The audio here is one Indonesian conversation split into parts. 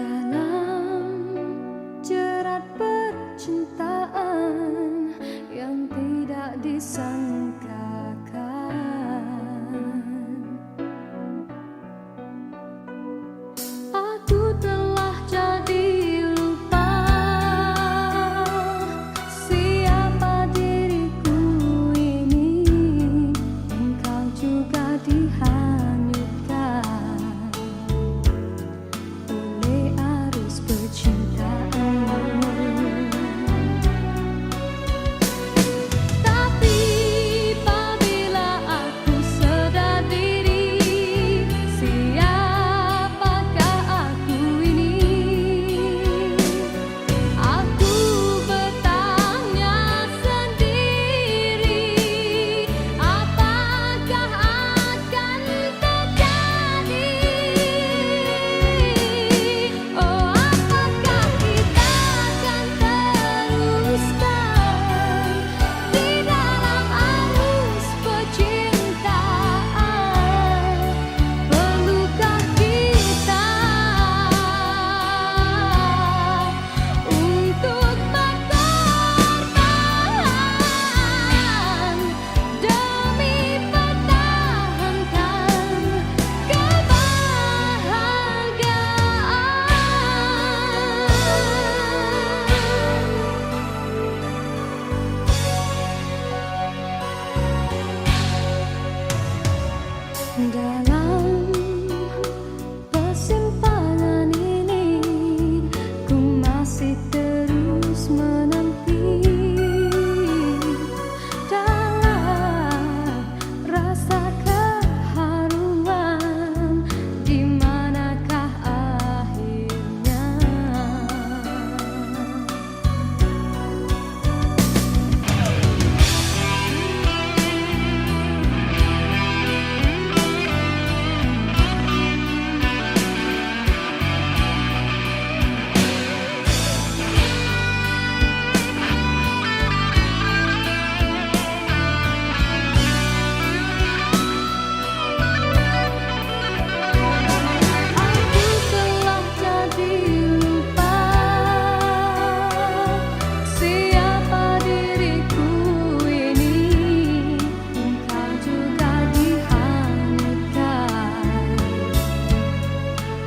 Dalam jerat percintaan yang tidak disangkakan, aku telah jadi lupa siapa diriku ini. Engkau juga dihanyutkan oleh arus percintaanmu. Tapi apabila aku sedar diri, siapakah aku ini? Aku bertanya sendiri, apakah akan terjadi? Oh, apakah kita akan teruskan di dalam arus percintaan? Perlukah kita untuk berkorban demi pertahankan kebahagiaan? Dalam persimpangan ini, ku masih terus menanti dalam rasa keharuan. Di manakah akhirnya? Aku telah jadi lupa siapa diriku ini. Engkau juga dihanyutkan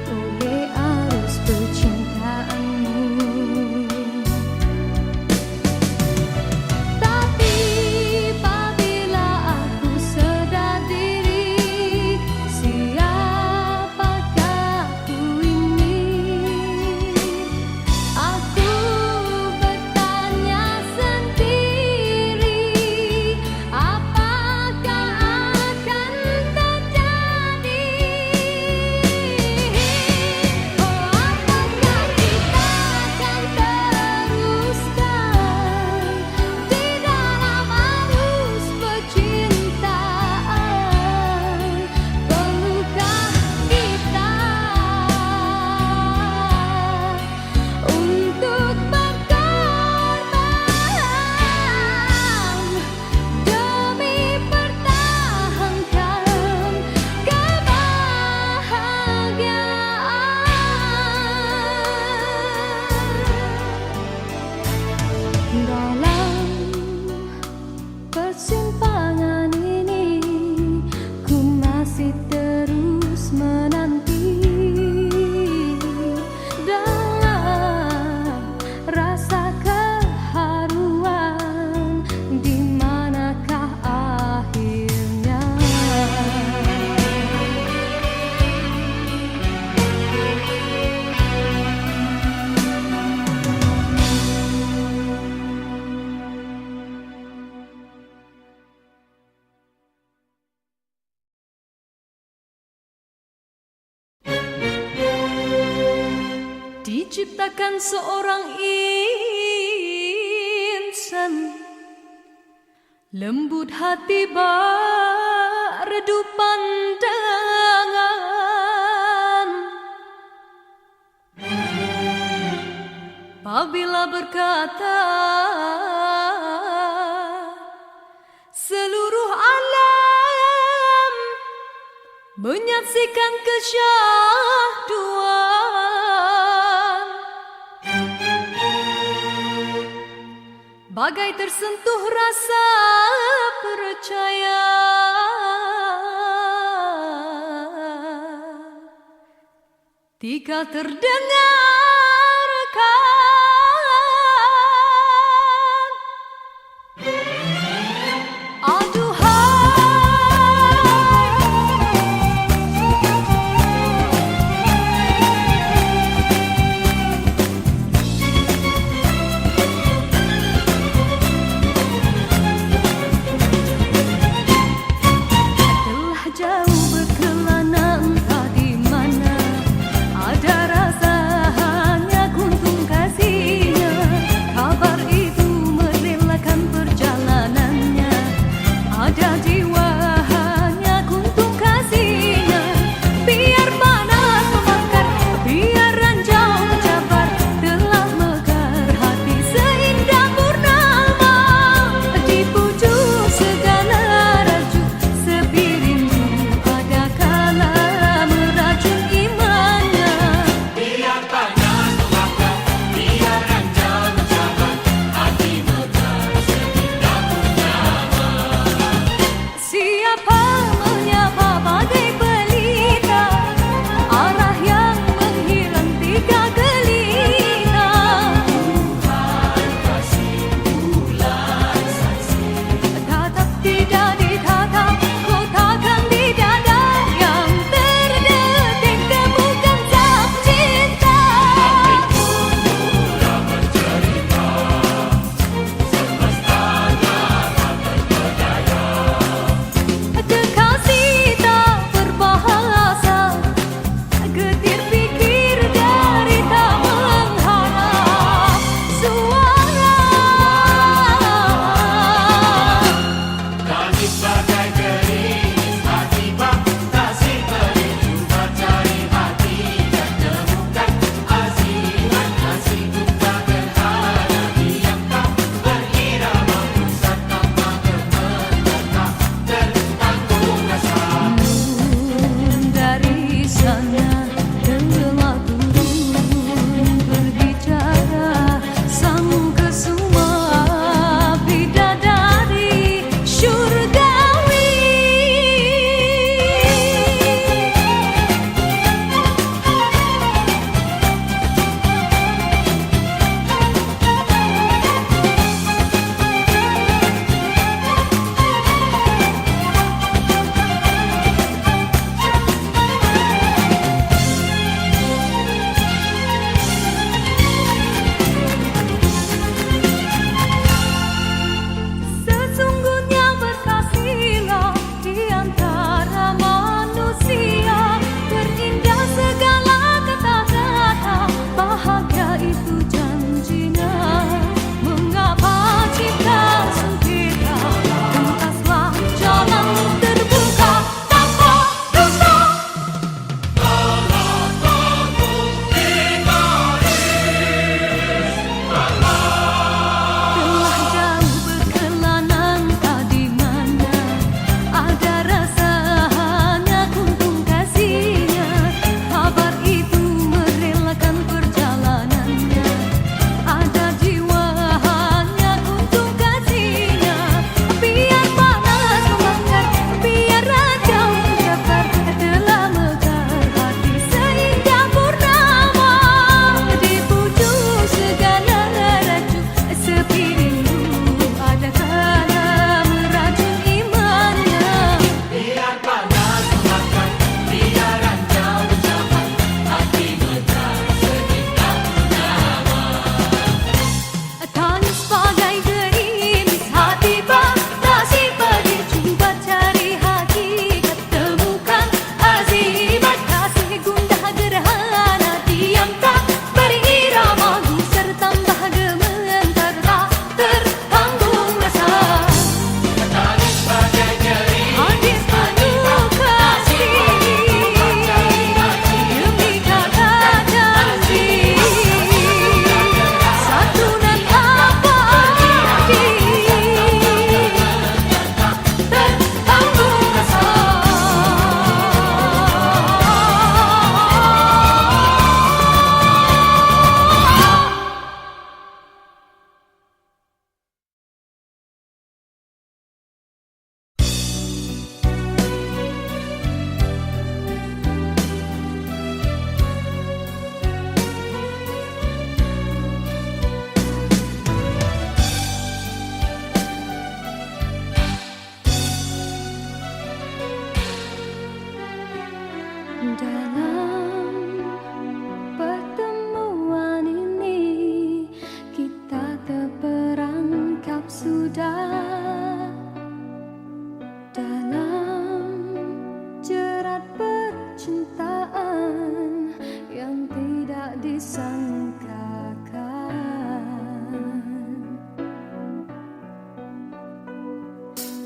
oleh arus percintaanmu. Tapi apabila aku sedar diri, siapakah aku ini? Aku bertanya sendiri, apakah akan terjadi? Oh, apakah kita akan teruskan di dalam arus percintaan? Perlukah kita untuk berkorban demi pertahankan kebahagiaan? Dalam persimpangan ini, ku masih terus menanti dalam rasa keharuan. Di manakah akhirnya? Diciptakan seorang insan, lembut hati bak redup pandangan. Apabila berkata, seluruh alam menyaksikan kesyahduan. bagai tersentuh rasa percaya. Tika terdengarkan telah jauh berkelana entah di mana ada rasa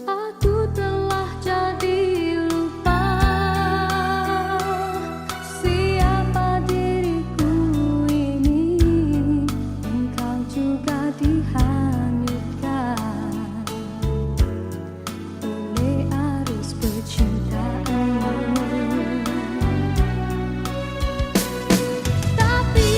Aku telah jadi lupa siapa diriku ini. Engkau juga dihanyutkan oleh arus percintaanmu. Tapi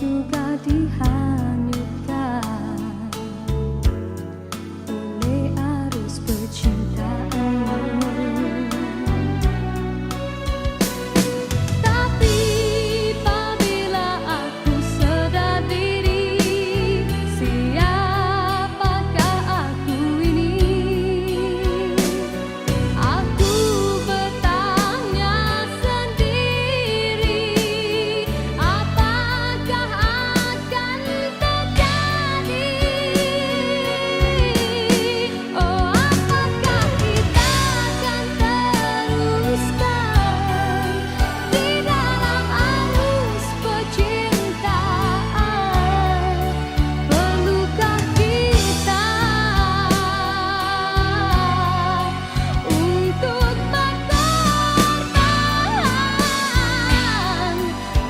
juga dihanyutkan oleh arus percintaanmu. Tapi apabila aku sedar diri, siapakah aku ini? Aku bertanya sendiri, apakah akan terjadi? Oh, apakah kita akan teruskan di dalam arus percintaan? Perlukah kita untuk berkorban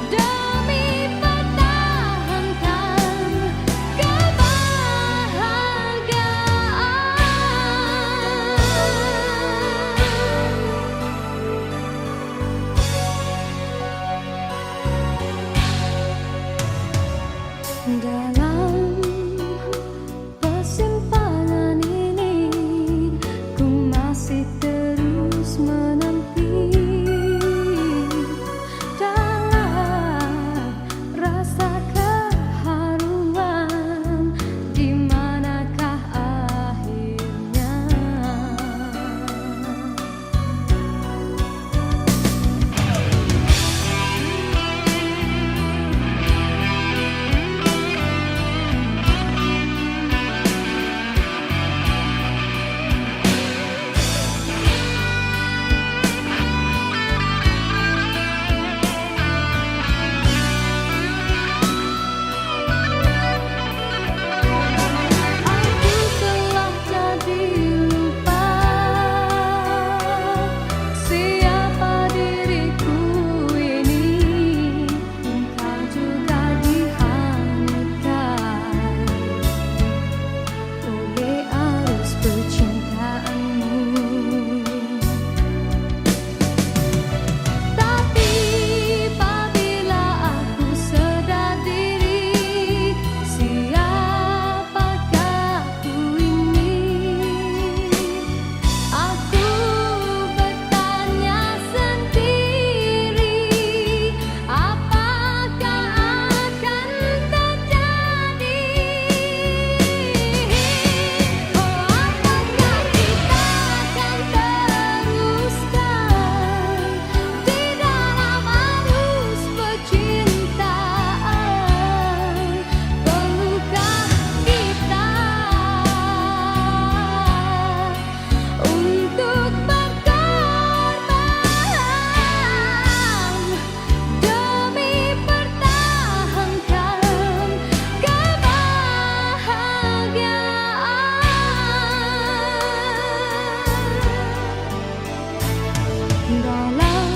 demi pertahankan kebahagiaan? Dalam persimpangan ini, ku masih terus menanti dalam rasa keharuan. Di manakah akhirnya? Aku telah jadi lupa siapa diriku ini. Engkau juga dihanyutkan oleh arus percintaanmu. Tapi apabila aku sedar diri, siapakah aku ini? Aku bertanya sendiri, apakah akan terjadi? Oh, apakah kita akan teruskan di dalam arus percintaan? Perlukah kita untuk berkorban demi pertahankan kebahagiaan? Dalam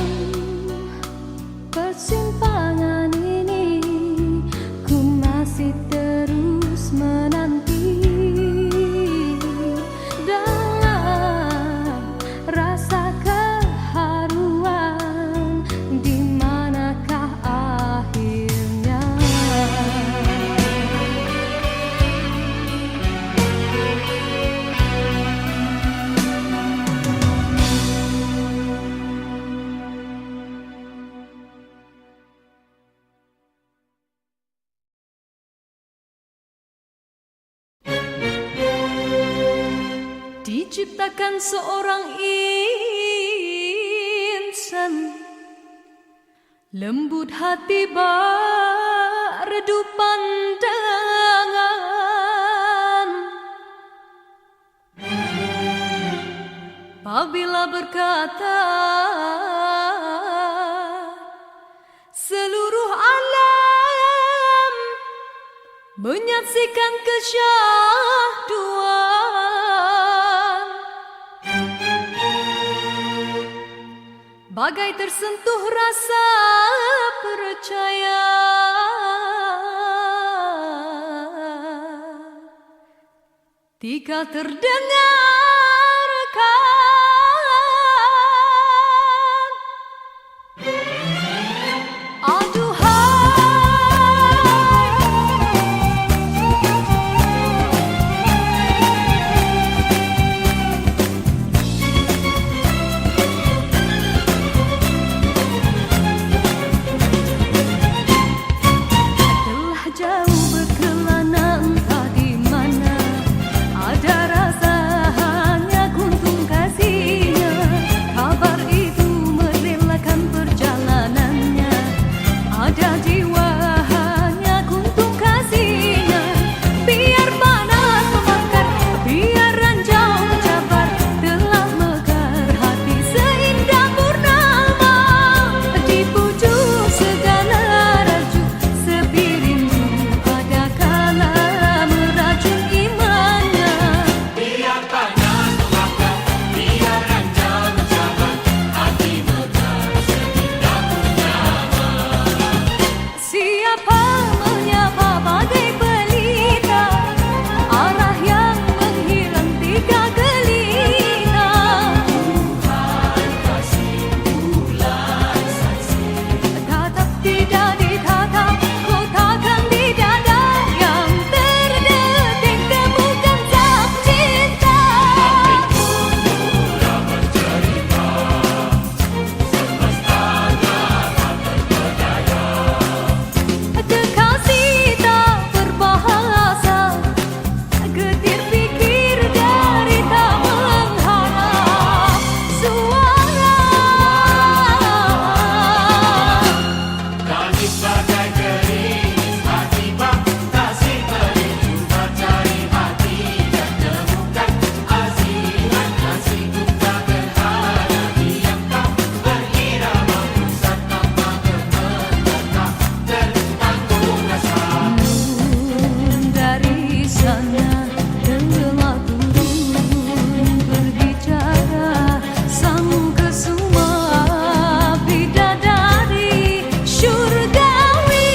persimpangan ini, ku masih terus menanti dalam rasa keharuan. Di manakah akhirnya? Diciptakan seorang insan, lembut hati bak redup pandangan. Apabila berkata, seluruh alam menyaksikan kesyahduan, bagai tersentuh rasa percaya. Tika terdengarkan, aduhai jauh berkelana entah di mana, ada rasa hanya kuntung kasihnya. Kabar itu merelakan perjalanannya, ada jiwa hanya kuntung kasihnya. Biar panas membakar, biar ranjau mencabar, telah mekar hati seindah purnama. Di pucuk segala raju sepi rindu, ada kala meracun imannya. Biar panas membakar, biar ranjau mencabar, hati mekar seindah purnama. Siapa menyapa bagai pelita, arah yang menghilang tiga gelita. Tuhan kasih bulan saksi, Tatap tidak ditatap, kotakan di dada yang terdetik temukan sang cinta. murah bercerita, semesta tak terpedaya. Kekasih tak berbahasa, getir pikir dari tak mengharap suara. Tangis bagai gerimis hati bak, kasih merindu mencari hati dan temukan azimat kasihku tak berhala. Diam kau berirama pusat tanpa gemetar, tertanggung rasa. Dari sana telah turun berbicara sang kesuma bidadari syurgawi.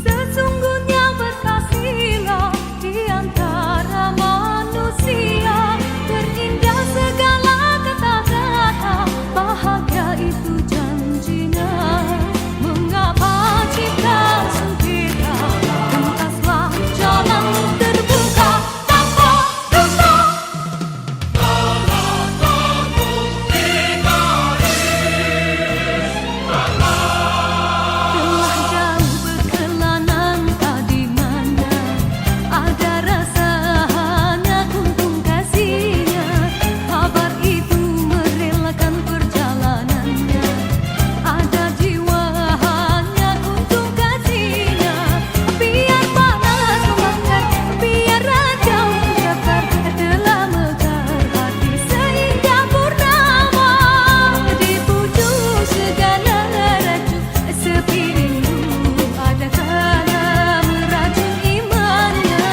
Sesungguhnya berkasihlah di antara manusia, terindah segala kata-kata, bahagia itu janjinya. Mengapa jika sengketa, tuntaslah jalan terbuka tanpa dusta. Telah jauh berkelana entah di mana, ada rasa hanya kuntung kasihnya. Kabar itu merelakan perjalanannya, ada jiwa hanya kuntung kasihnya. Biar panas membakar, biar ranjau mencabar, telah mekar hati seindah purnama. Di pucuk segala raju sepi rindu, ada kala meracun imannya.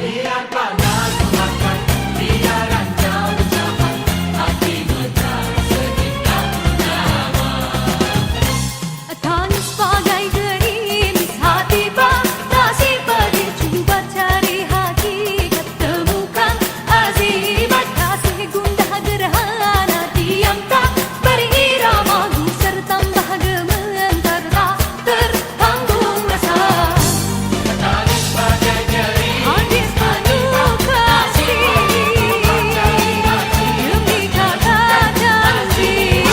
Biar panas membakar, biar ranjau mencabar, hati mekar seindah purnama. Tangis bagai gerimis hati batasi pedih, cuba cari hakikat, temukan azimat kasih gundah gerhana. Diam tak berirama, gusar tambah gemetar, tak tertanggung rasa. Tangis bagai gerimis Hadis penuh kasih demi kata janji,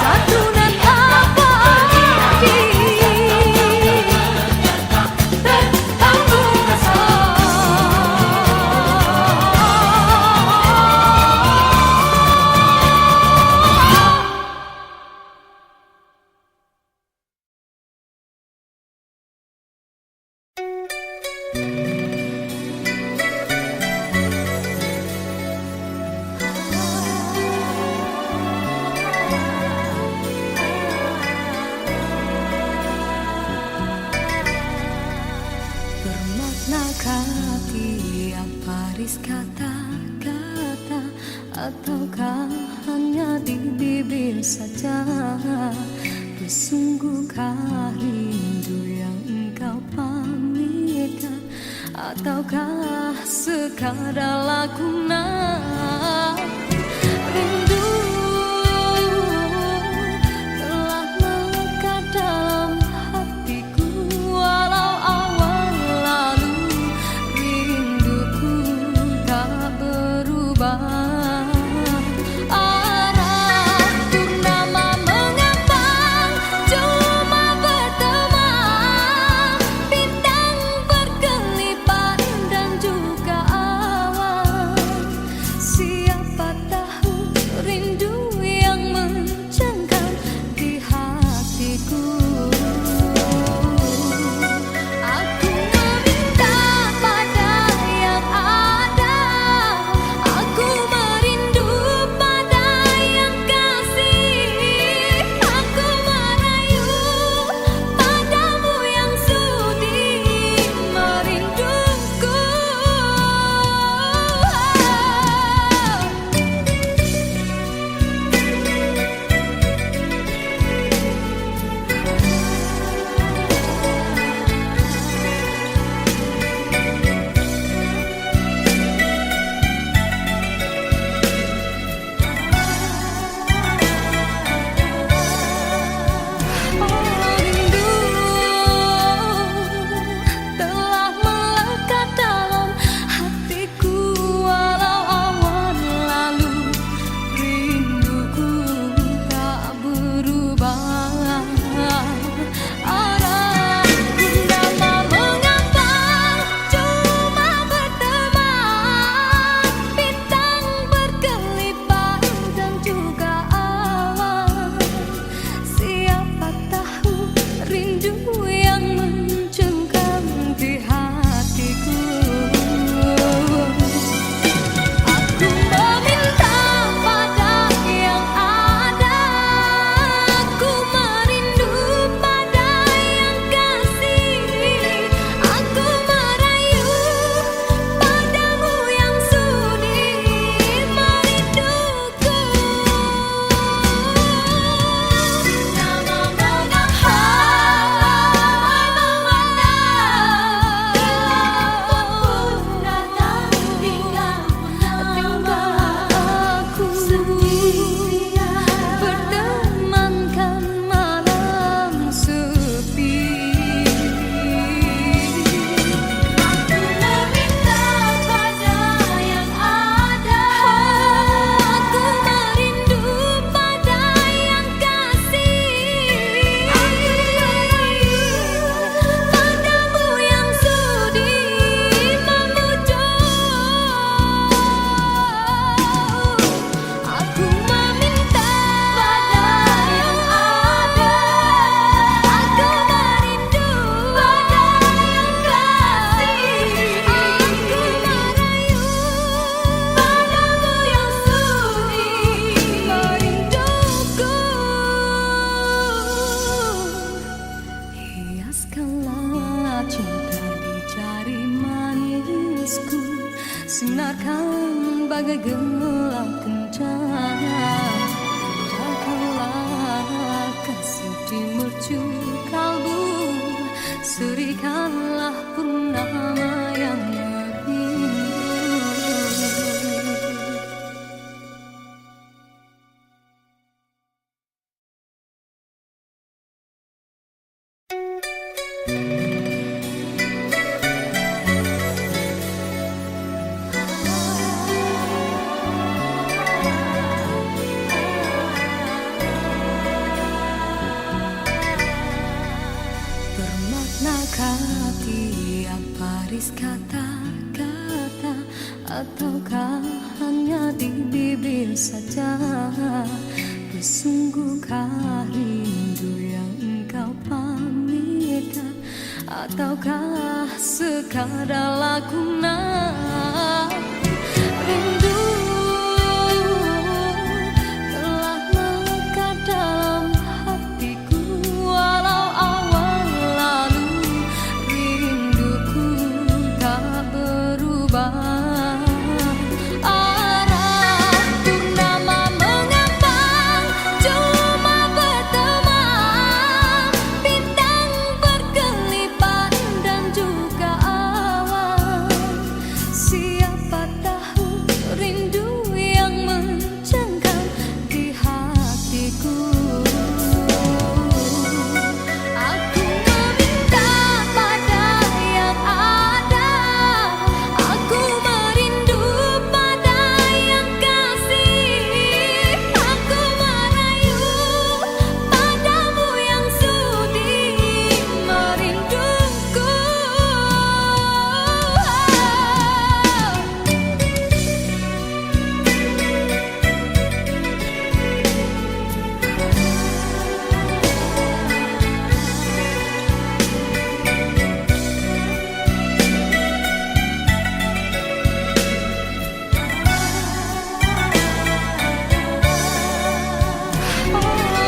santunan abadi tertanggung rasa. Bermaknakah tiap baris kata-kata, ataukah hanya di bibir saja? Sesungguhkah rindu yang engkau pamitkan ataukah sekadar lakonan rindu telah melekat dalam hatiku walau awal lalu rinduku tak berubah. Sinarkan bagai gelang kencana, jagalah kasih di mercu kalbu, serikanlah purnama yang merindu. Bermaknakah tiap baris kata-kata, ataukah hanya di bibir saja? Bersungguhkah rindu yang engkau pamitkan, ataukah sekadar lakonan rindu telah melekat dalam hatiku walau awal lalu rinduku tak berubah. Siapa tahu rindu yang mencengkam di hatiku. Aku meminta pada yang ada, aku merindu pada yang kasih, aku merayu padamu yang sudi merinduku.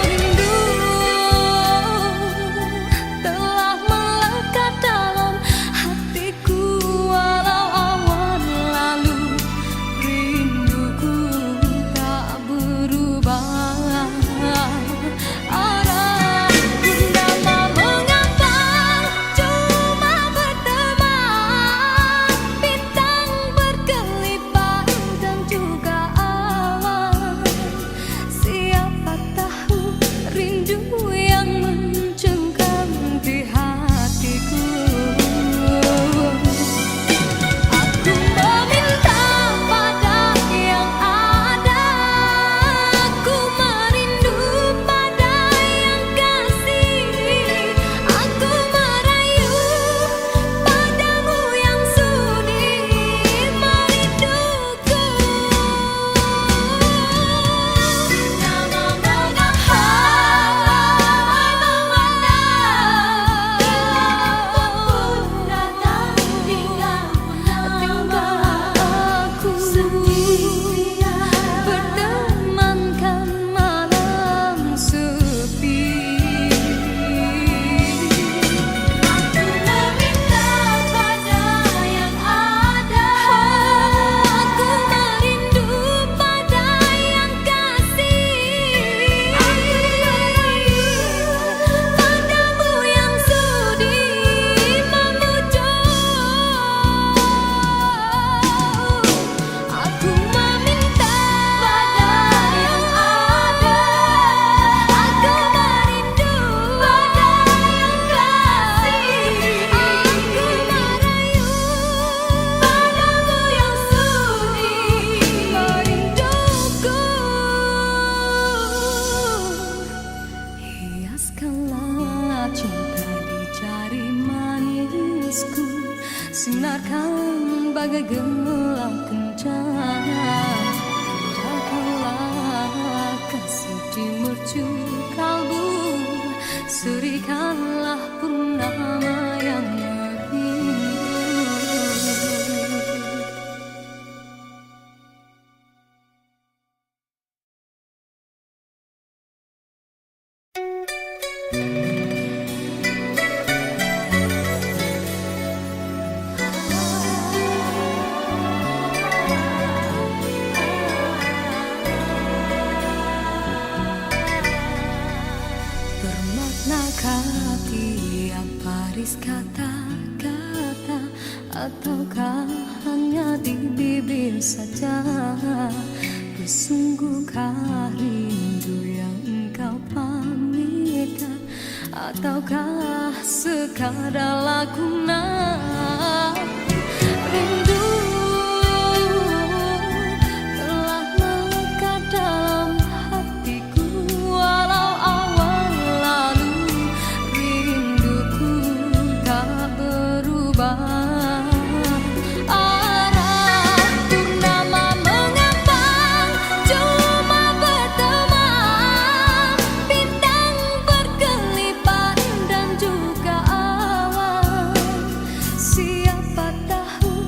Rindu telah melekat dalam hatiku, walau awan lalu rinduku tak berubah. Arahku nama mengapa cuma berteman, bintang berkelipat dan juga awan. Siapa tahu rindu yang mencengkam di hatiku. Aku meminta pada yang ada, aku merindu pada yang kasih, aku merayu padamu yang sudi merinduku. Nama mengapa pun datang tinggal aku bertemankan malam sepi. Aku meminta pada yang ada, aku merindu pada yang kasih, aku merayu padamu yang sudi memujuk. Aku meminta pada yang ada, aku merindu pada yang kasih, aku merayu padamu yang sudi merinduku. Hiaskanlah cinta di jari manisku, sinarkan bagai gelang kencana. Indahkanlah kasih di mercu kalbu, serikanlah purnama yang merindu. Bermaknakah tiap baris kata-kata, ataukah hanya di bibir saja? Bersungguhkah rindu yang engkau pamitkan, ataukah sekadar lakonan? Rindu telah melekat dalam hatiku, walau awan lalu rinduku tak berubah. Arah purnama mengambang cuma berteman, bintang berkelipat dan juga awan. Siapa tahu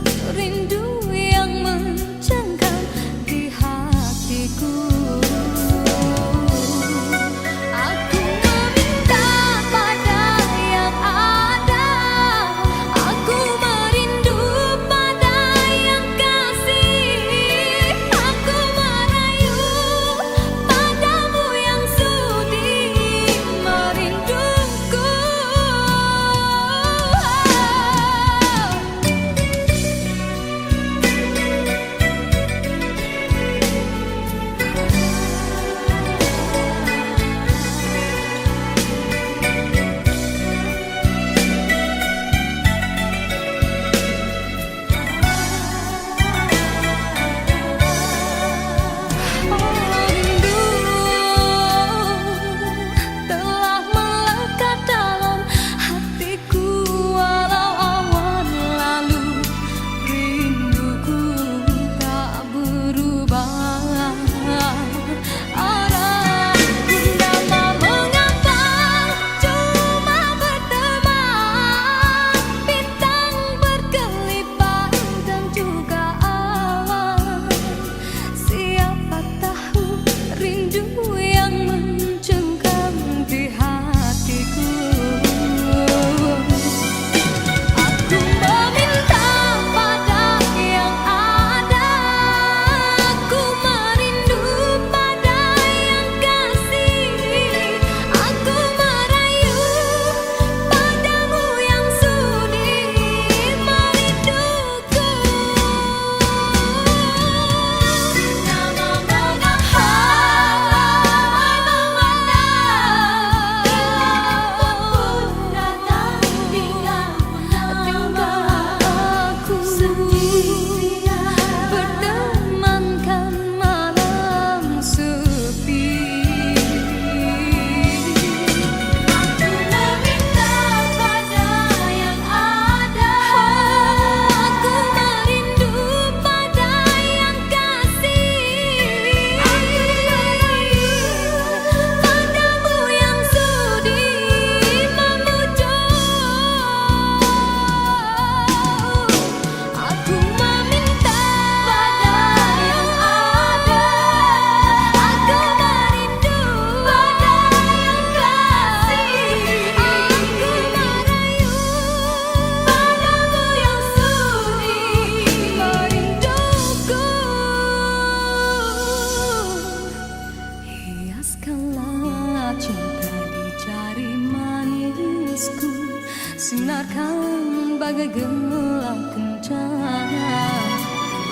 bagai gemerlap kencana.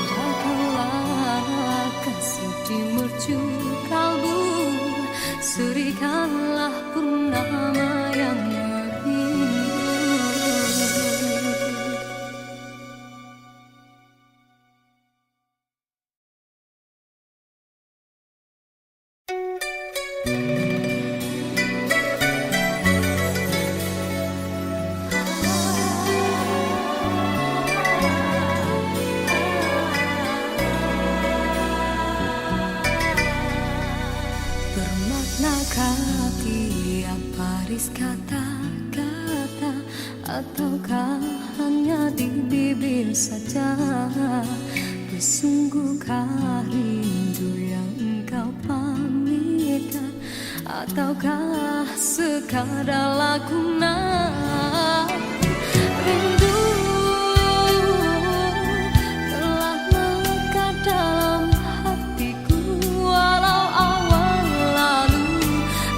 Jagalah kasih di mercu kalbu, serikanlah purnama yang merindu. Bermaknakah tiap baris kata-kata, ataukah hanya di bibir saja? Bersungguhkah rindu yang engkau pamitkan, ataukah sekadar lakonan? Rindu telah melekat dalam hatiku, walau awal lalu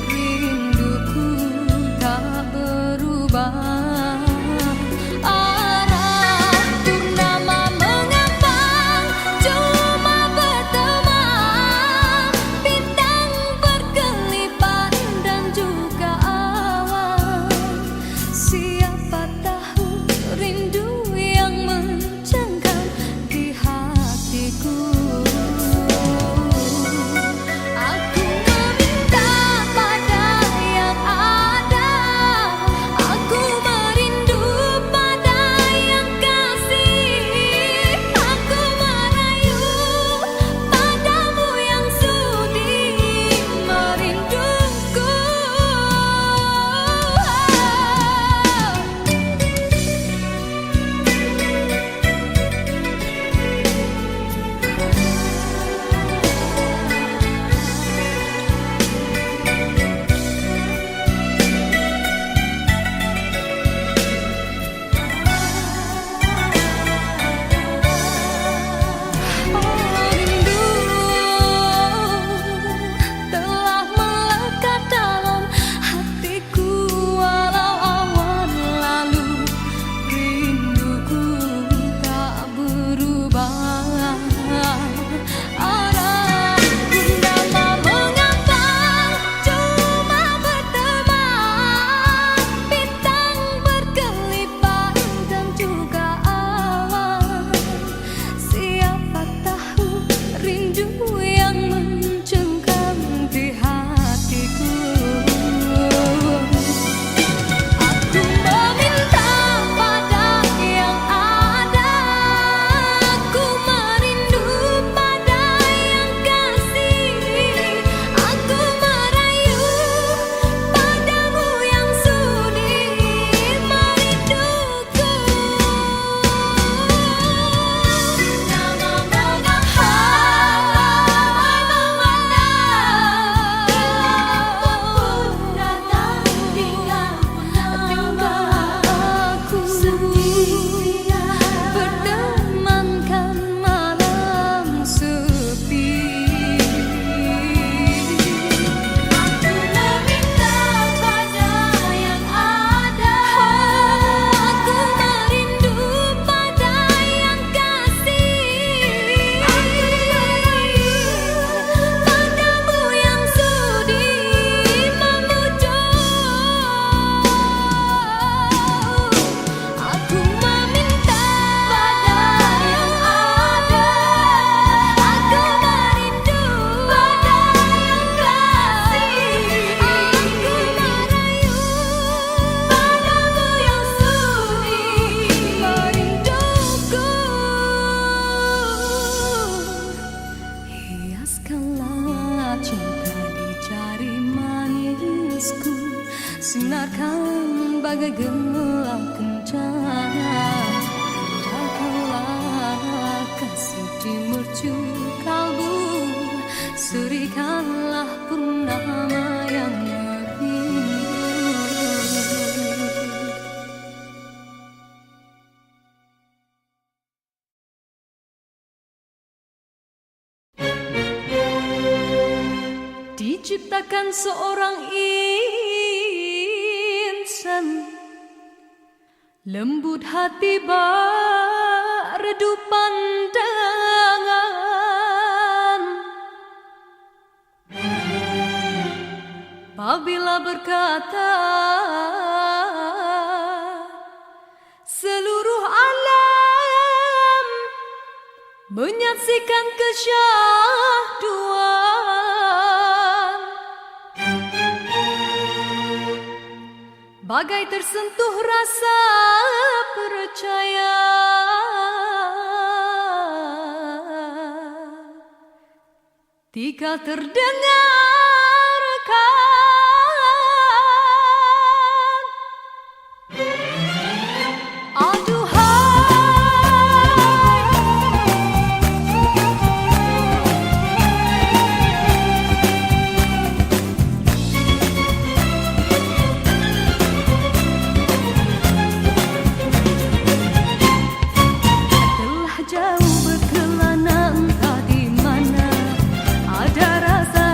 rinduku tak berubah. Sinarkan bagai gemerlap kencana. Jagalah kasih di mercu kalbu, serikanlah purnama yang merindu. Diciptakan seorang insan Lembut hati bak redup pandangan, apabila berkata seluruh alam menyaksikan kesyahduan, bagai tersentuh rasa percaya. Tika terdengarkan, telah jauh berkelana entah di mana ada rasa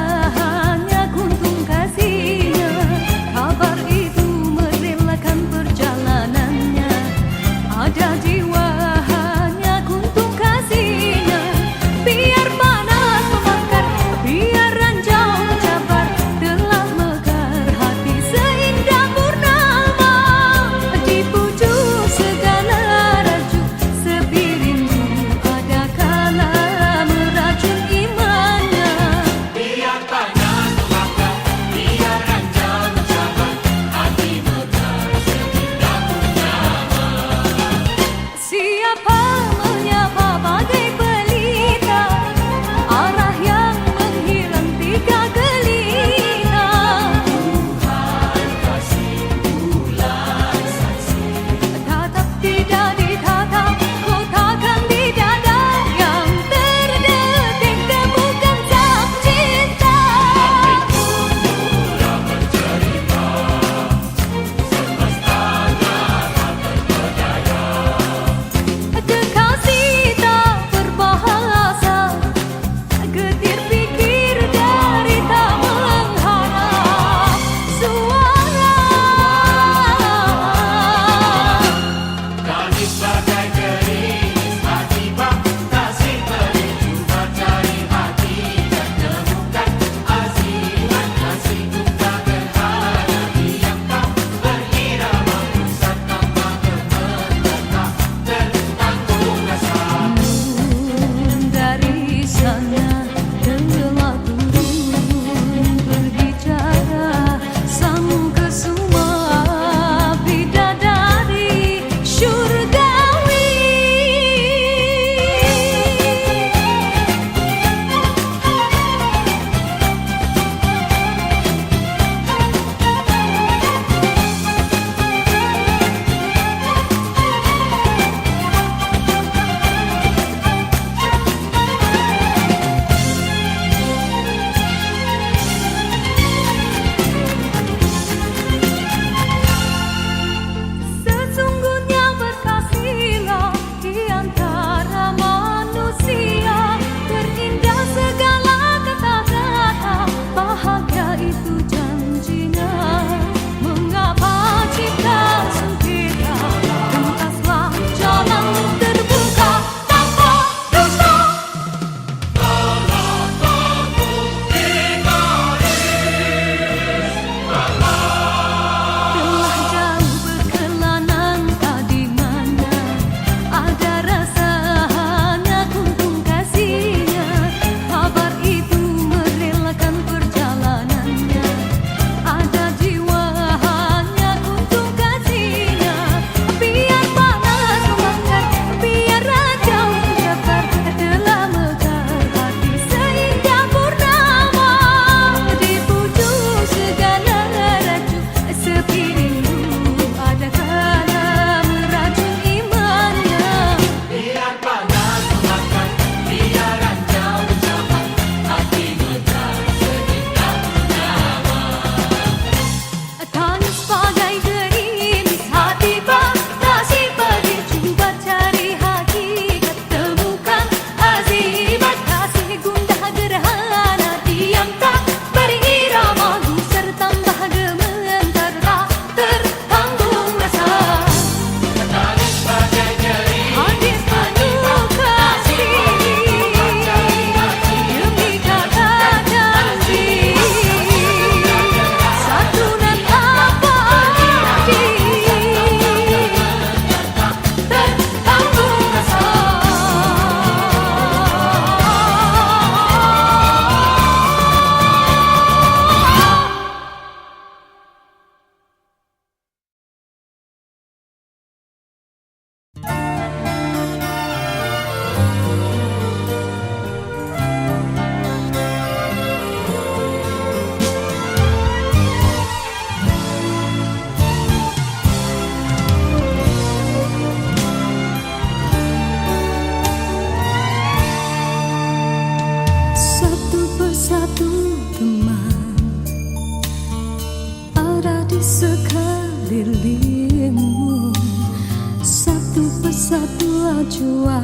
jua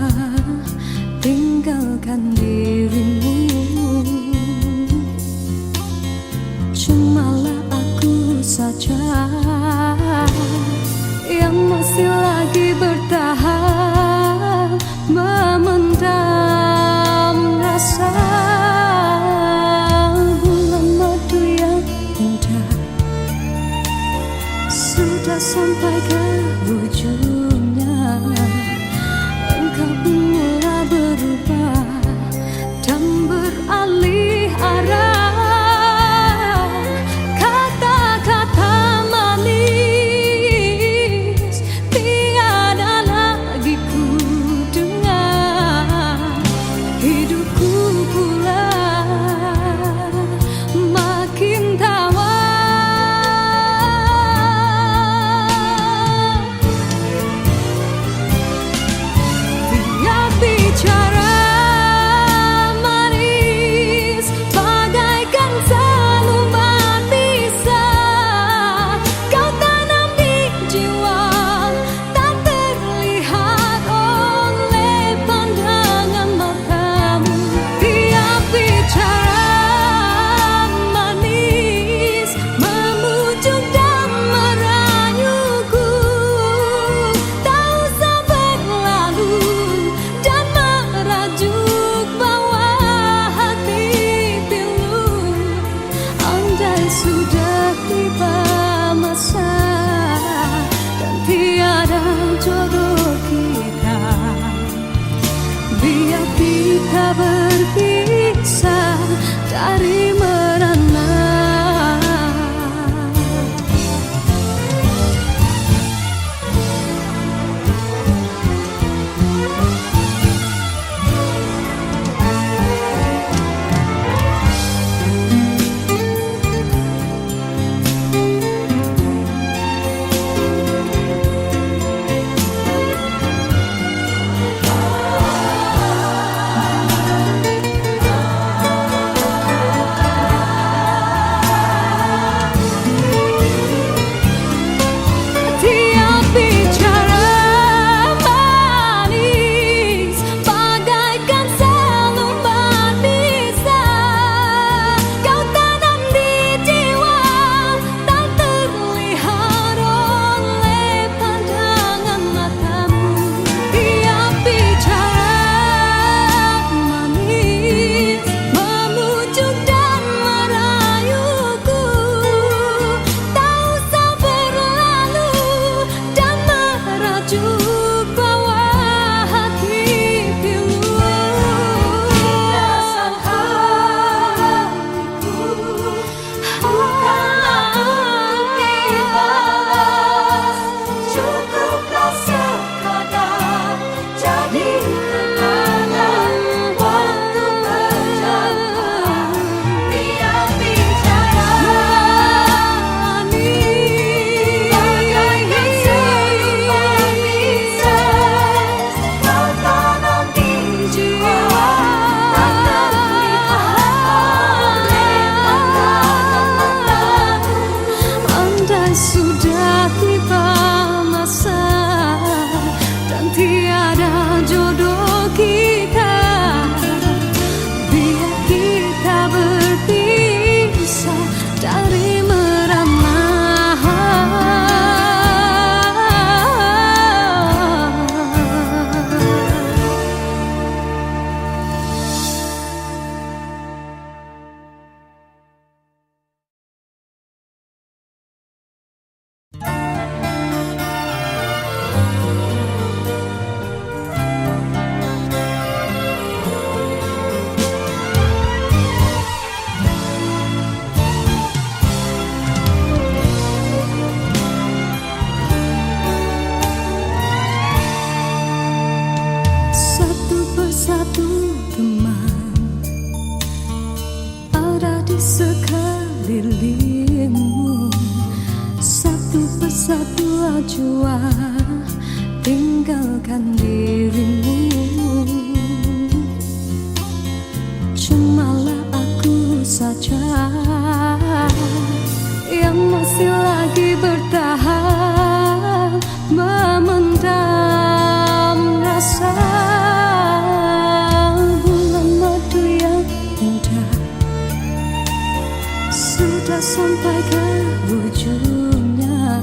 tinggalkan dirimu. Cumalah aku saja yang masih lagi bertahan memendam rasa. Bulan madu yang indah sudah sampai ke ujungnya. Engkau pun mulai berubah dan beralih arah. Kata-kata manis tiada lagi ku dengar. Hidupku pula makin tawar. Tiap bicara manis bagaikan selumbat pisah. Kau tanam di jiwa tak terlihat oleh pandangan matamu. Tiap bicara manis memujuk dan merayuku. Tak usah berlalu dan merajuk bawa hati pilu. Andai sudah tiba masa dan tiada jodoh kita, biar kita berpisah dari merana. Tiap bicara manis bagaikan selumbat pisah. Kau tanam di jiwa tak terlihat oleh pandangan matamu. Tiap bicara manis memujuk dan merayuku. Tak usah berlalu dan merajuk bawa hati pilu. Dasar hatiku bukanlah untuk dibalas. Cukuplah sekadar jadi kenangan waktu berjauhan. Tiap bicara manis bagaikan selumbat pisah. Kau tanam di jiwa tak terlihat oleh pandangan matamu. Andai sudah tiba masa dan tiada jodoh kita, biar kita berpisah dari merana. Satu persatu teman ada di sekelilingmu. Satu persatu jua tinggalkan dirimu. Cumalah aku saja yang masih lagi bertahan memendam rasa. sampai ke ujungnya,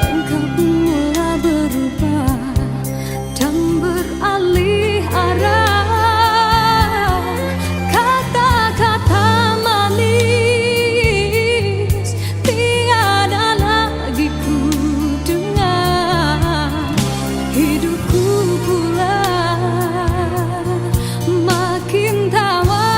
engkau pun mulai berubah dan beralih arah. Kata-kata manis tiada lagi ku dengar, hidupku pula makin tawar.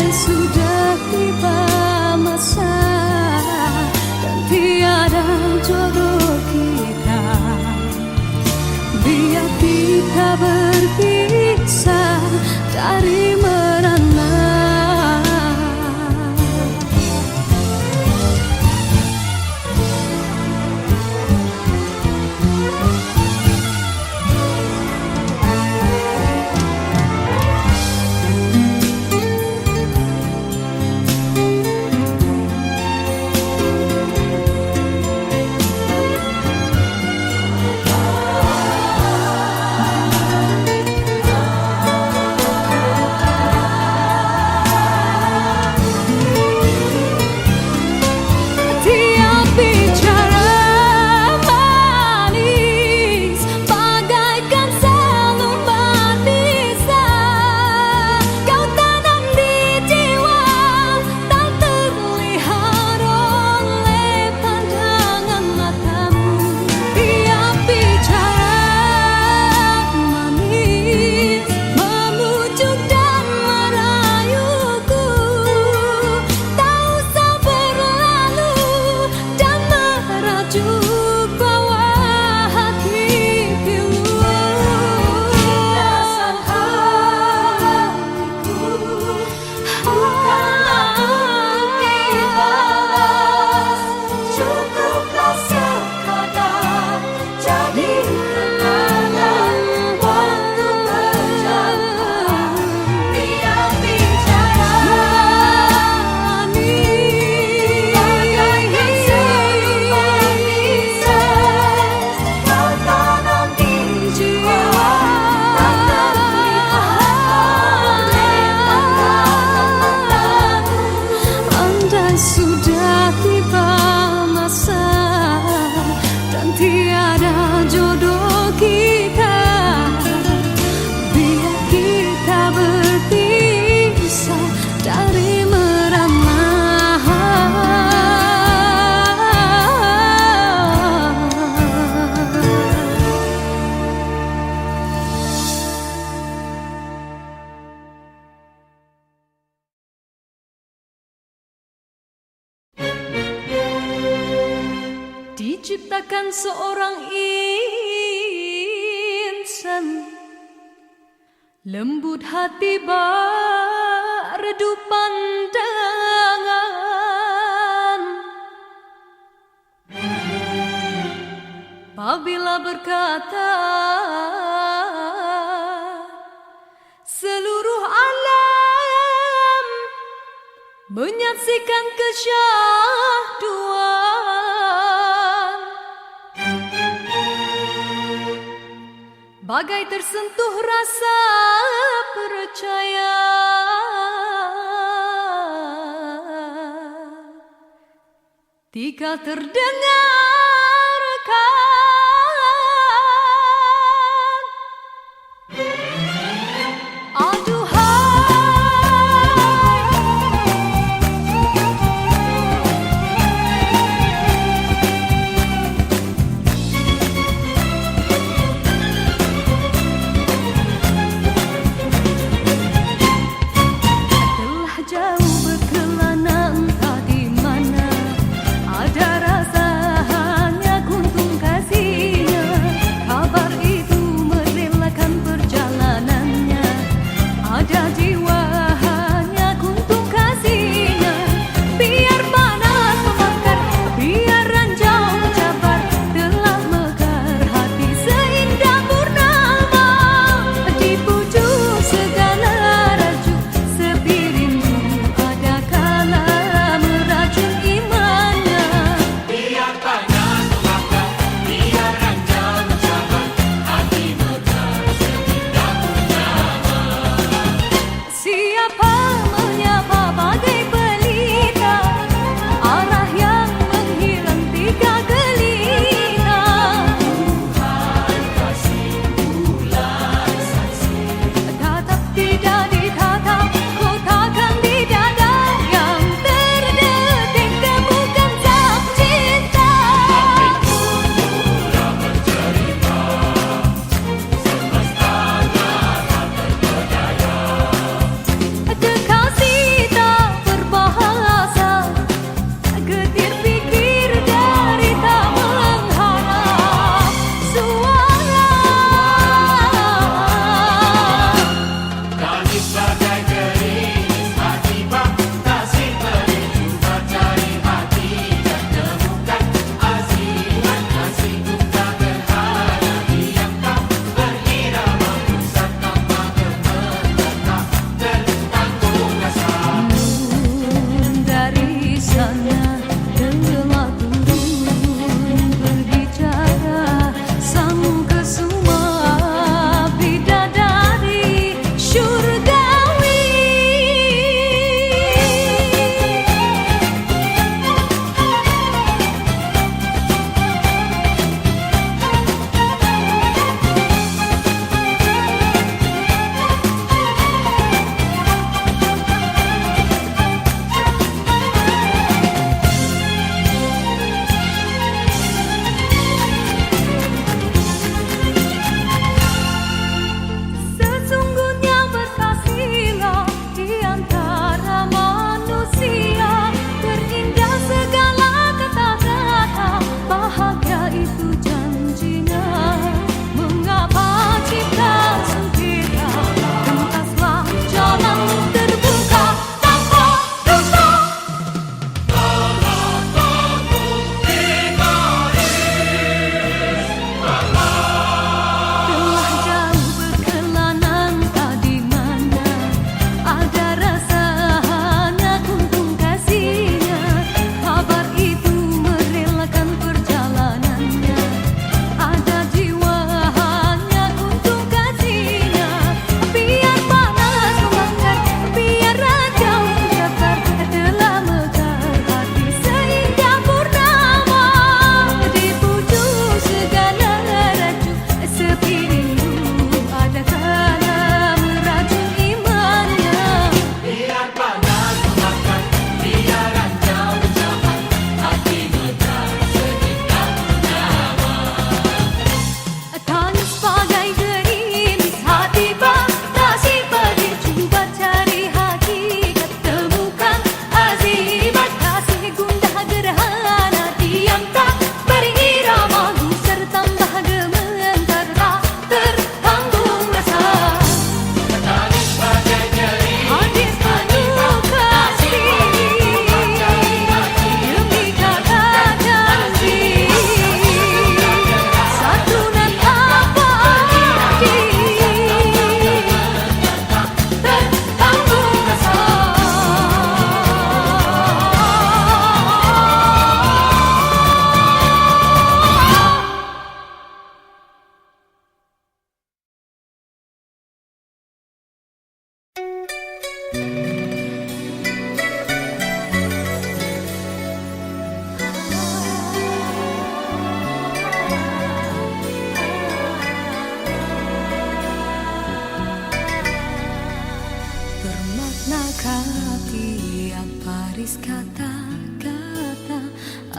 Sudah tiba masa dan tiada jodoh kita, biar kita berpisah dari merana. Sudah tiba masa dan tiada jodoh kita, biar kita berpisah dari merana. Diciptakan seorang insan, lembut hati berredup pandangan. Apabila berkata seluruh alam menyaksikan kesyahduan, bagai tersentuh rasa percaya. Tika terdengarkan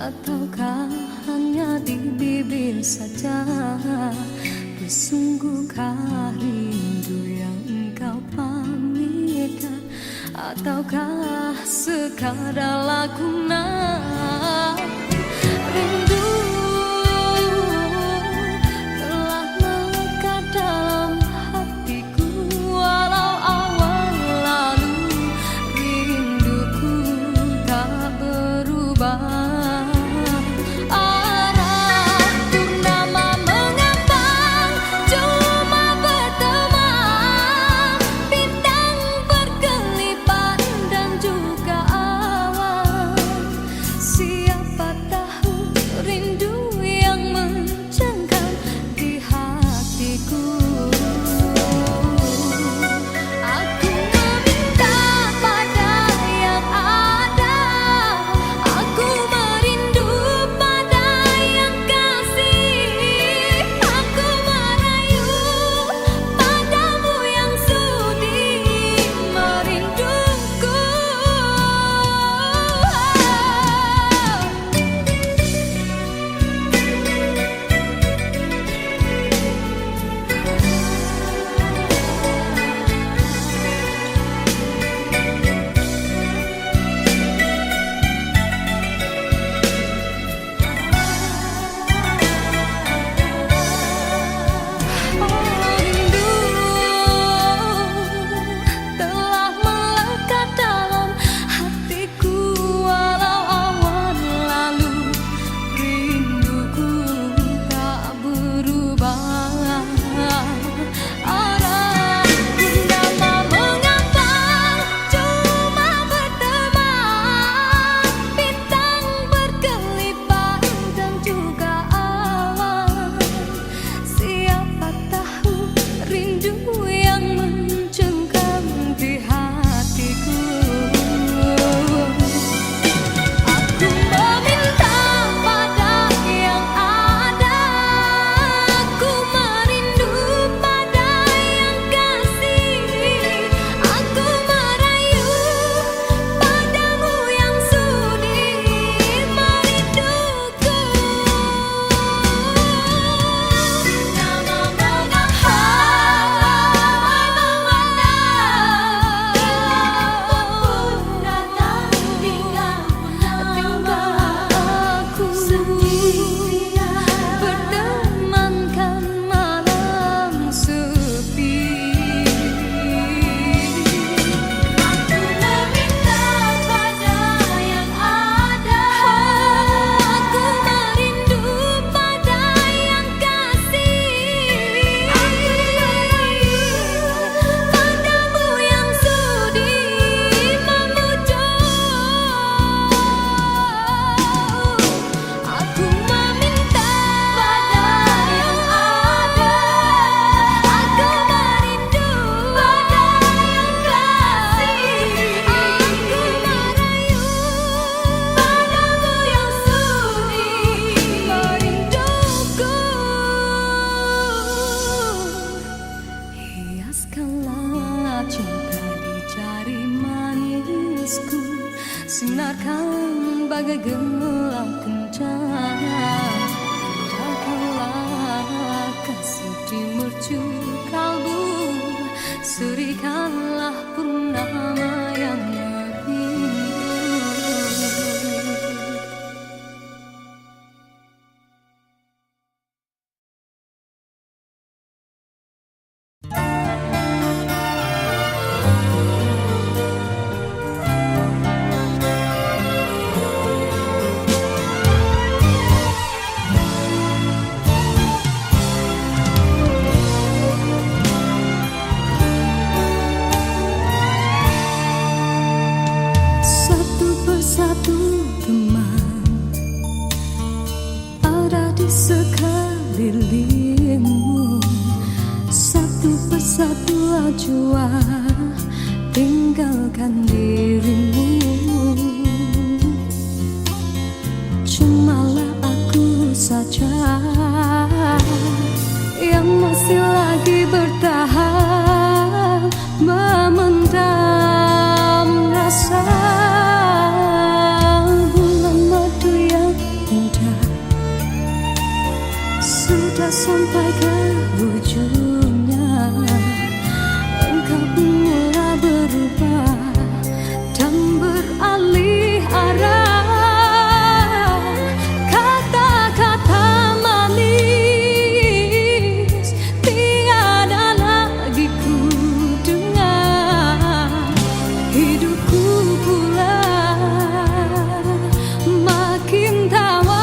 Ataukah hanya di bibir saja? Bersungguhkah rindu yang engkau pamitkan? Ataukah sekadar lakonan? Rindu telah melekat dalam hatiku, walau awal lalu rinduku tak berubah. Siapa Sinarkan bagai gelap kencana. Datanglah kasih di mercu kalbu, serikanlah purnama yang merindu. Satu teman ada di sekelilingmu, satu persatu jua tinggalkan dirimu. Cumalah aku saja yang masih lagi bertahan, memendam rasa. Sudah sampai ke ujungnya, engkau pun mulai berubah dan beralih arah. Kata-kata manis tiada lagi ku dengar, hidupku pula makin tawa.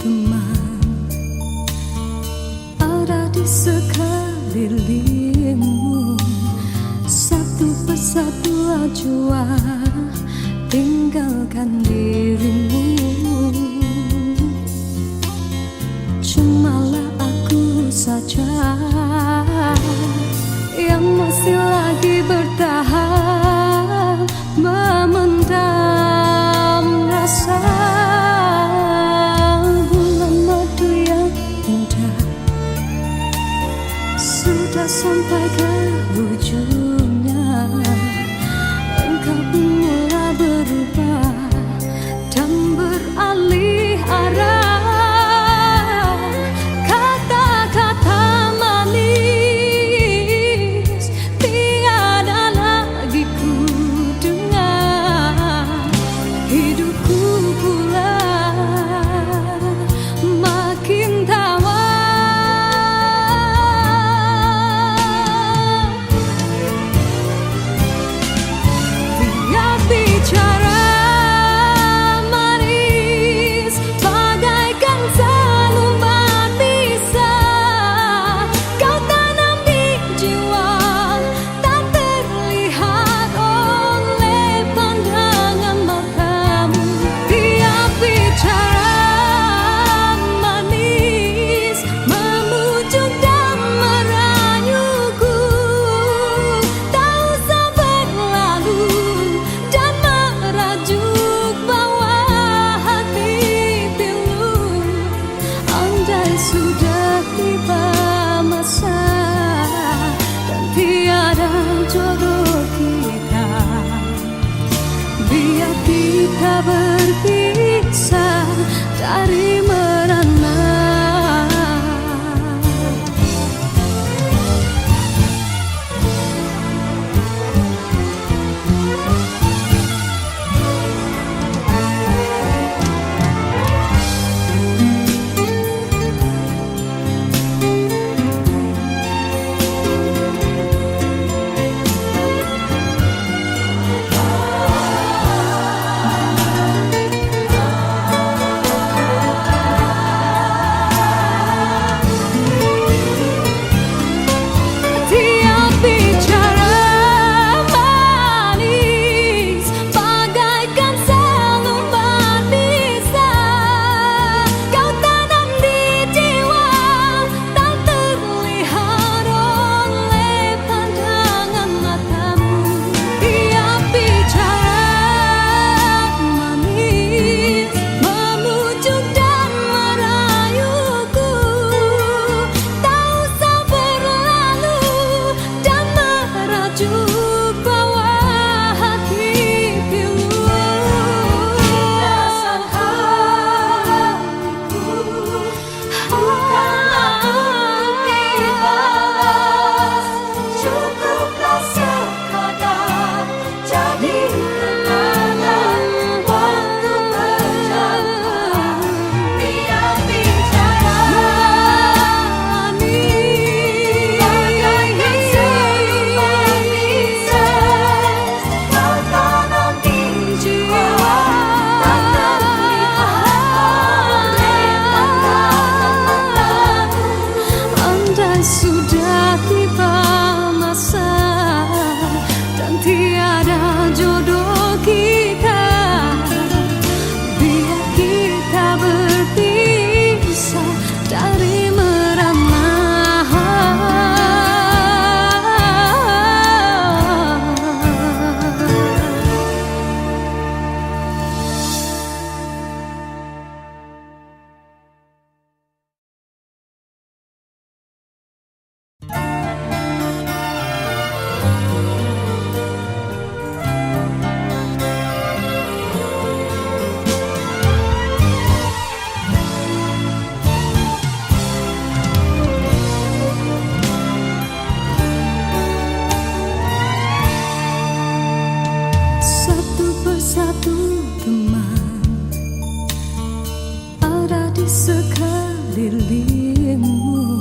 teman ada di sekelilingmu. Satu persatu ajua tinggalkan dirimu. Cumalah aku saja yang masih lagi bertahan, memendam rasa. Bulan madu yang indah sudah sampai ke ujungnya. Engkau pun mulai berubah dan beralih arah. Kata-kata manis tiada lagi ku dengar. Hidupku pula makin tawar. Tiap bicara manis bagaikan selembar bisa kau tanam di jiwa, tak terlihat oleh pandangan matamu. Tiap bicara manis memujuk dan merayuku, tak usah berlalu dan merajuk bawah hati pilu. Andai sudah tiba masa dan tiada jodoh kita, biar kita berpisah dari merana. Tiap bicara manis bagaikan selembar bisa kau tanam di jiwa, tak terlihat oleh pandangan matamu. Tiap bicara manis memujuk dan merayuku, tak usah berlalu dan merajuk bawah hati pilu. Rasa hatiku bukanlah untuk dibalas, cukuplah sekadar jadi kenangan waktu berjauhan. Tiap bicara manis bagaikan selembar bisa kau tanam di jiwa, tak terlihat oleh pandangan matamu. Andai sudah tiba masa dan tiada jodoh kita, biar kita berpisah dari merana. Satu persatu teman ada di sekelilingmu.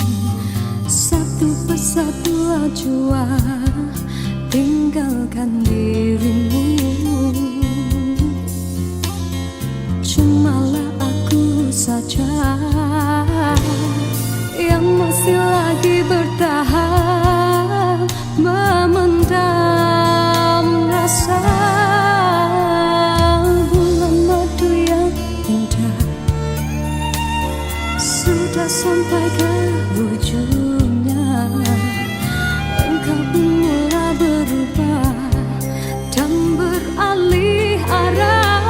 Satu persatu ajua tinggalkan dirimu. Cumalah aku saja yang masih lagi bertahan memendam rasa bulan madu yang indah sudah sampai ke ujungnya. Engkau pun mulai berubah dan beralih arah.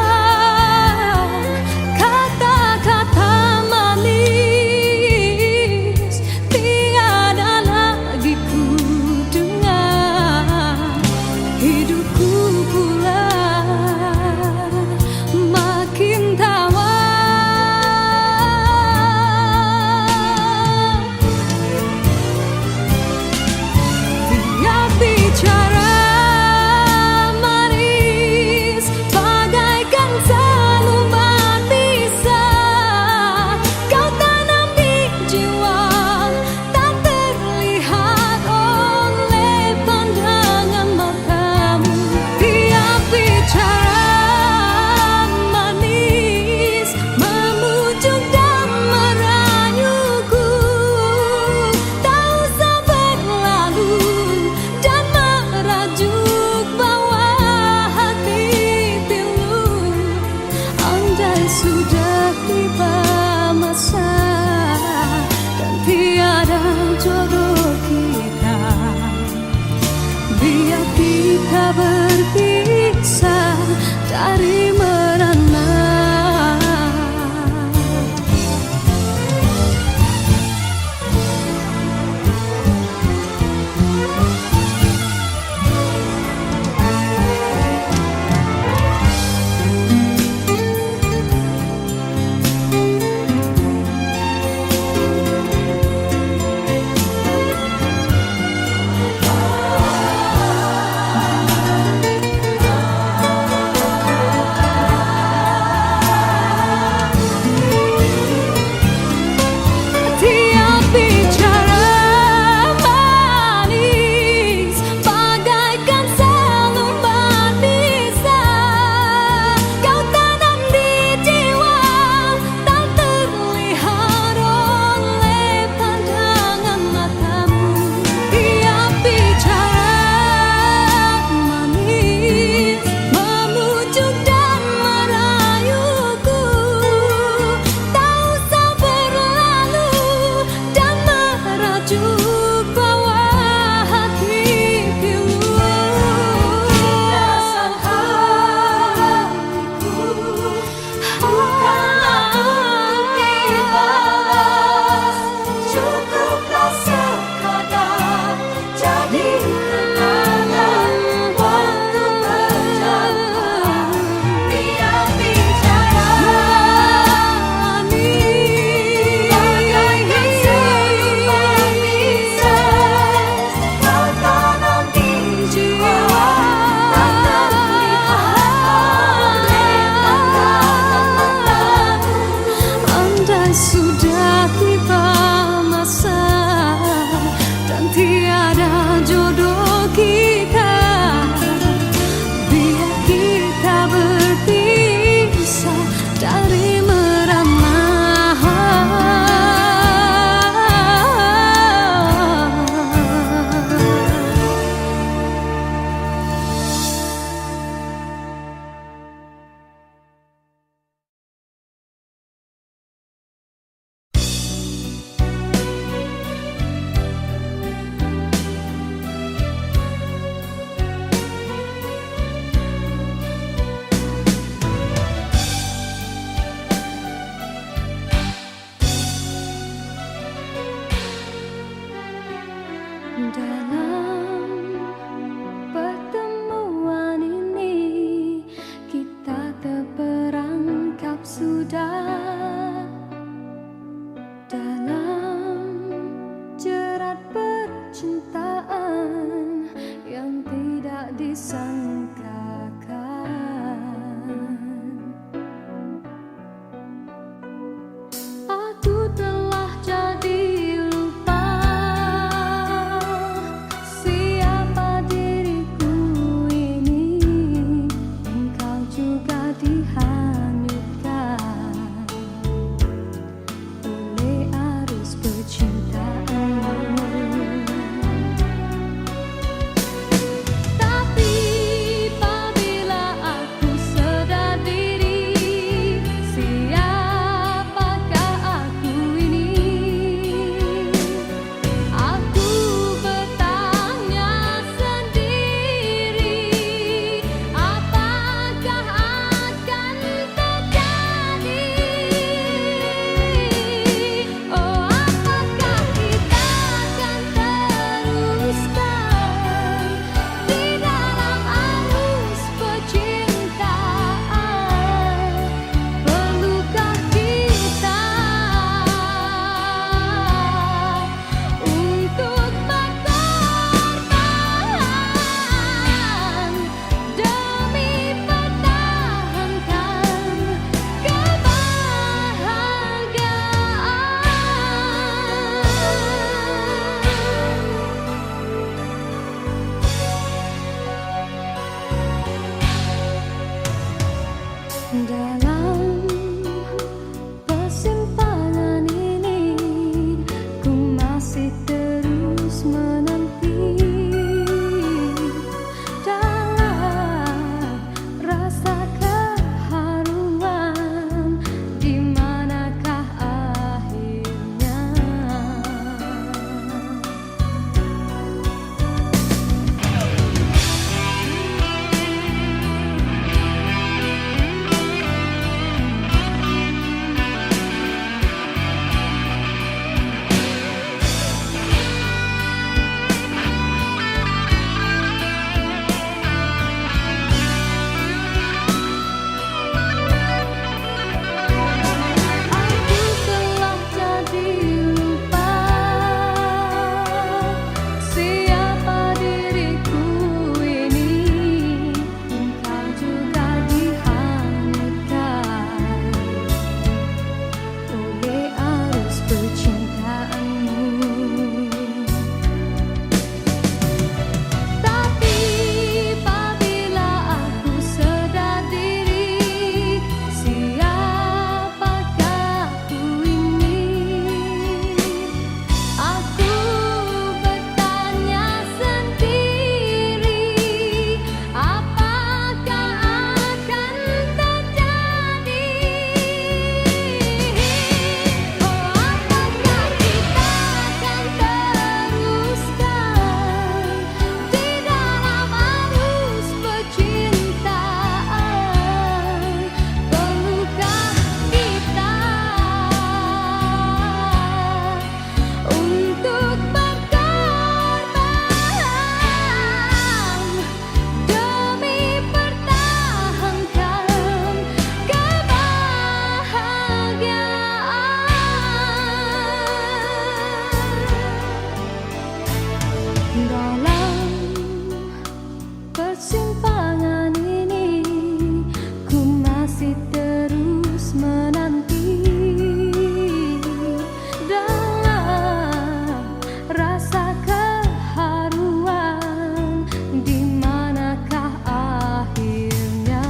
Sudah tiba masa dan tiada jodoh kita, biar kita berpisah dari merana. Sudah tiba masa dan tiada jodoh kita, biar kita berpisah dari merana. Dalam pertemuan ini kita terperangkap sudah dalam jerat percintaan yang tidak disangkakan. Aku telah jadi Dalam persimpangan ini ku masih terus menanti dalam rasa keharuan, di manakah akhirnya. Dalam persimpangan ini ku masih terus menanti dalam rasa keharuan, di manakah akhirnya.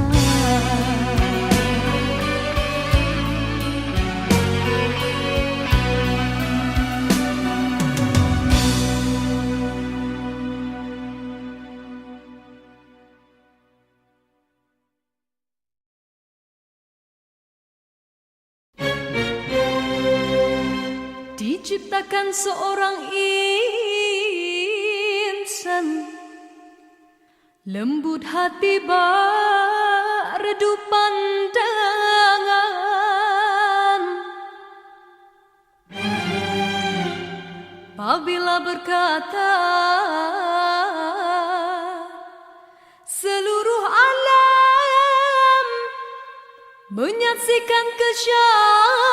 Diciptakan seorang insan, lembut hati redup pandangan. Apabila berkata seluruh alam menyaksikan kesyahduan,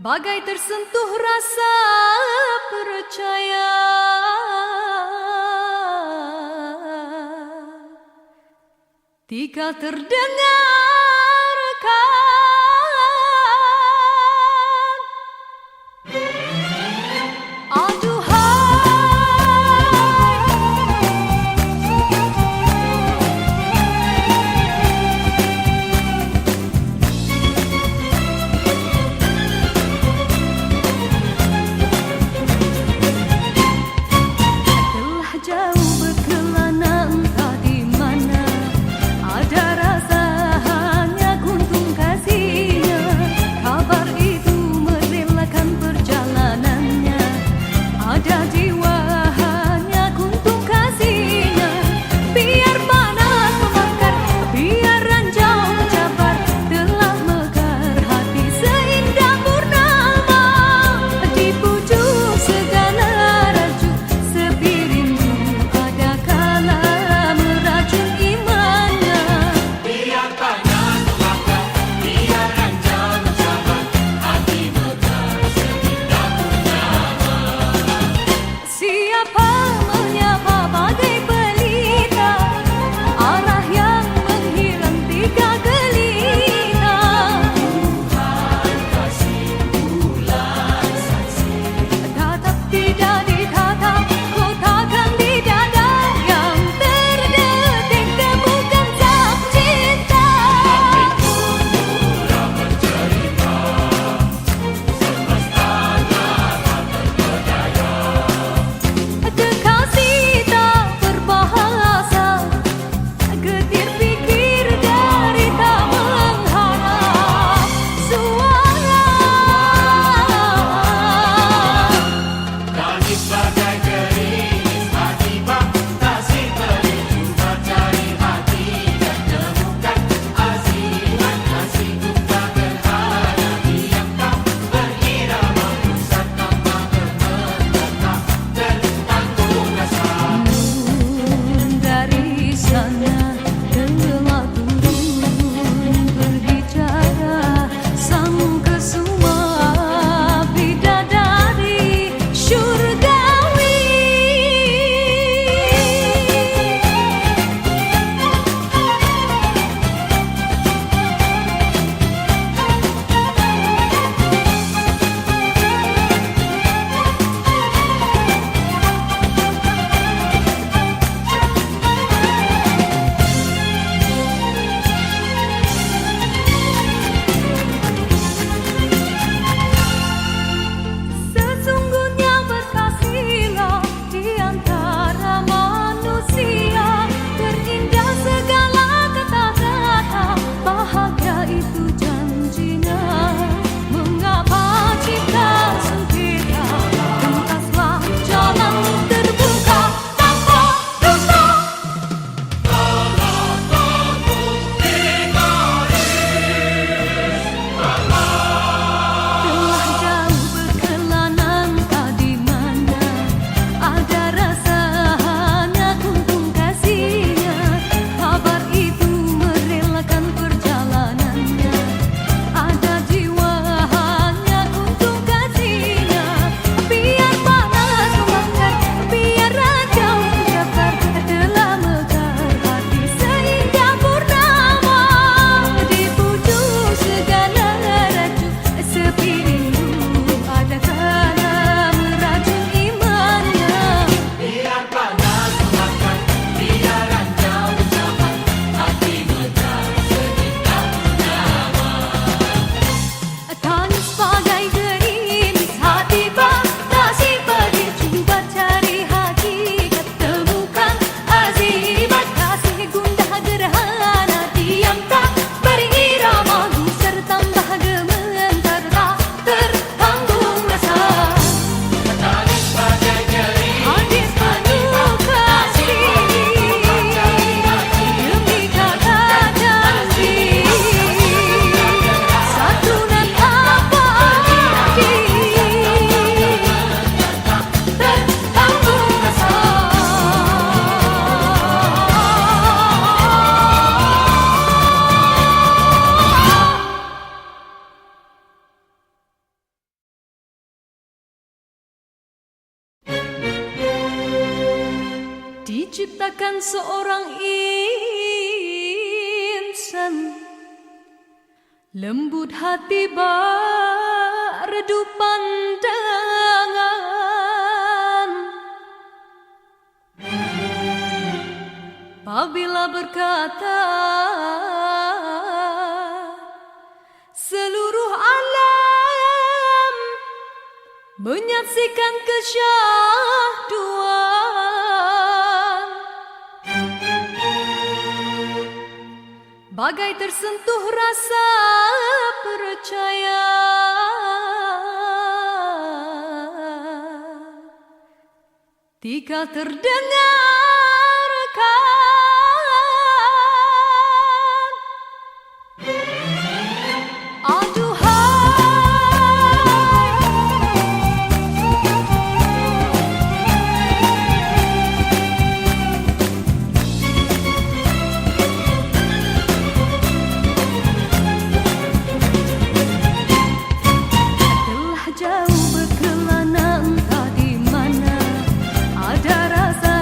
bagai tersentuh rasa percaya. Tika terdengarkan diciptakan seorang insan, lembut hati bak redup pandangan. Apabila berkata seluruh alam menyaksikan kesyahduan, bagai tersentuh rasa percaya. Tika terdengarkan jauh berkelana entah di mana, ada rasa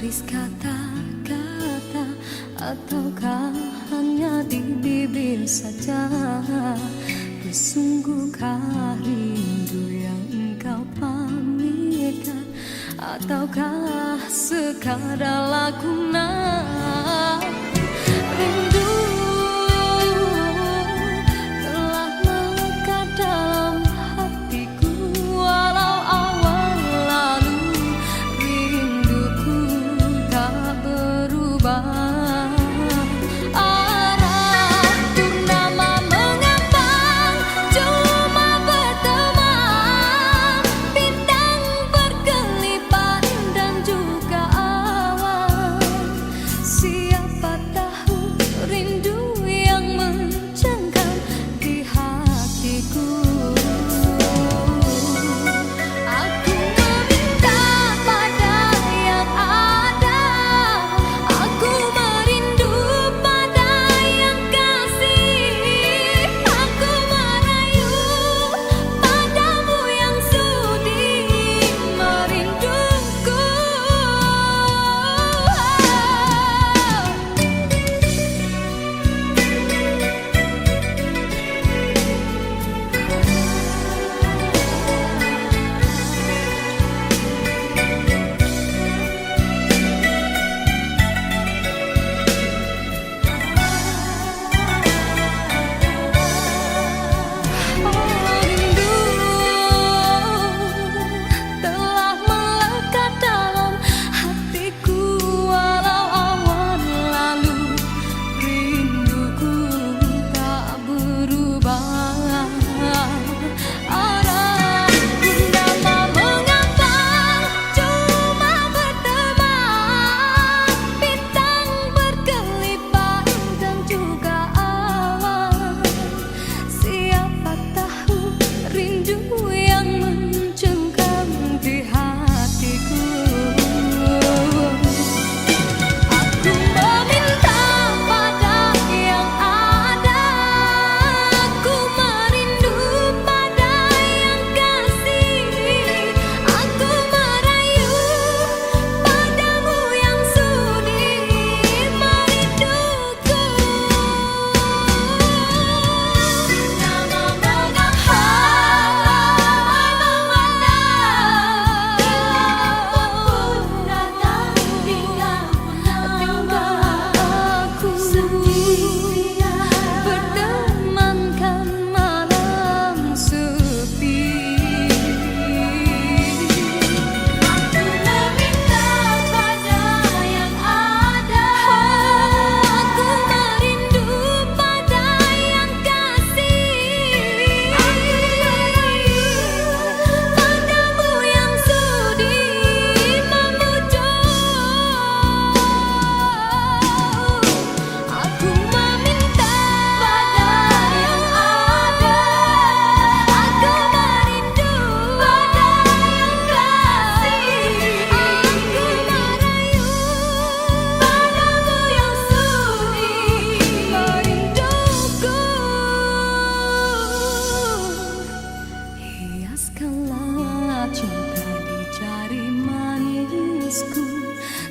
baris kata-kata, ataukah hanya di bibir saja? Sesungguhkah rindu yang engkau pamitkan, ataukah sekadar lakonan? Rindu telah melekat dalam hatiku, walau awal lalu rinduku tak berubah.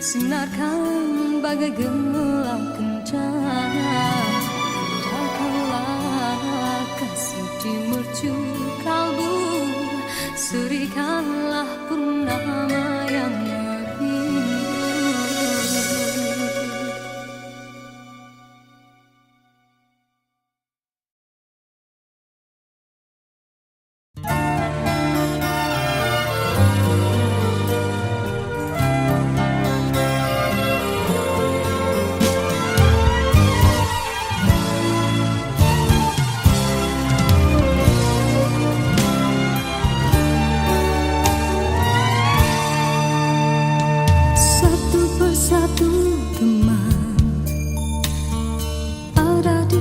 Sinarkan bagai gelang kencana, indahkanlah kasih di mercu kalbu, serikanlah purnama yang merindu.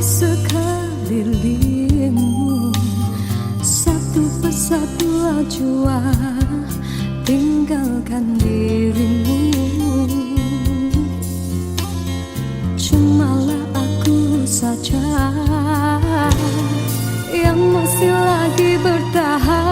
Sekelilingmu, satu persatu jua tinggalkan dirimu. Cumalah aku saja yang masih lagi bertahan.